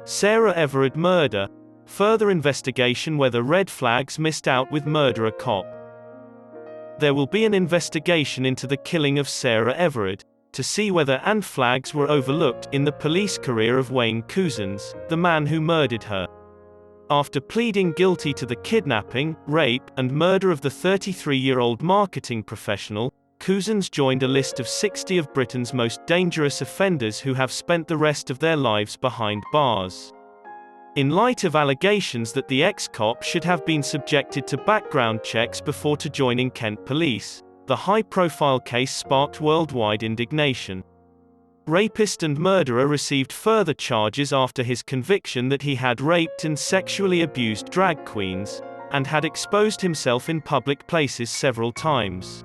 Sarah Everard murder. Further investigation whether red flags missed out with murderer cop. There will be an investigation into the killing of Sarah Everard, to see whether flags were overlooked in the police career of Wayne Couzens, the man who murdered her. After pleading guilty to the kidnapping, rape, and murder of the 33-year-old marketing professional, Couzens joined a list of 60 of Britain's most dangerous offenders who have spent the rest of their lives behind bars. In light of allegations that the ex-cop should have been subjected to background checks before joining Kent Police, the high-profile case sparked worldwide indignation. Rapist and murderer received further charges after his conviction that he had raped and sexually abused drag queens, and had exposed himself in public places several times.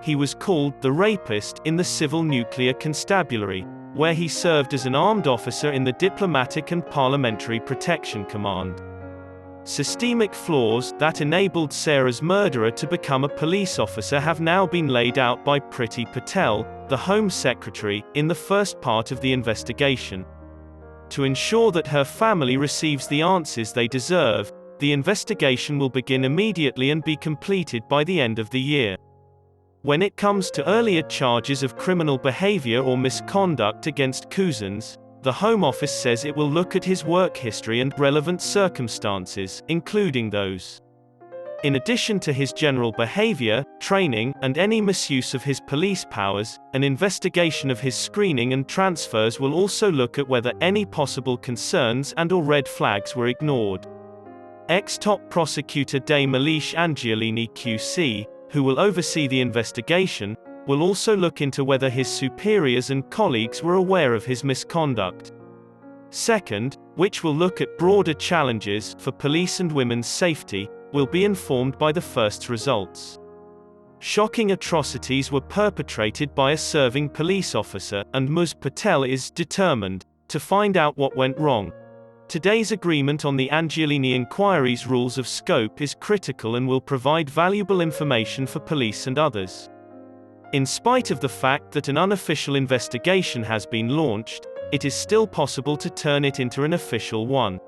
He was called the Rapist in the Civil Nuclear Constabulary, where he served as an armed officer in the Diplomatic and Parliamentary Protection Command. Systemic flaws that enabled Sarah's murderer to become a police officer have now been laid out by Priti Patel, the Home Secretary, in the first part of the investigation. To ensure that her family receives the answers they deserve, the investigation will begin immediately and be completed by the end of the year. When it comes to earlier charges of criminal behavior or misconduct against Couzens, the Home Office says it will look at his work history and relevant circumstances, including those. In addition to his general behavior, training, and any misuse of his police powers, an investigation of his screening and transfers will also look at whether any possible concerns and/or red flags were ignored. Ex-top prosecutor Dame Alice Angiolini QC, who will oversee the investigation, will also look into whether his superiors and colleagues were aware of his misconduct. Second, which will look at broader challenges for police and women's safety, will be informed by the first results. Shocking atrocities were perpetrated by a serving police officer, and Ms. Patel is determined to find out what went wrong. Today's agreement on the Angiolini inquiry's rules of scope is critical and will provide valuable information for police and others. In spite of the fact that an unofficial investigation has been launched, it is still possible to turn it into an official one.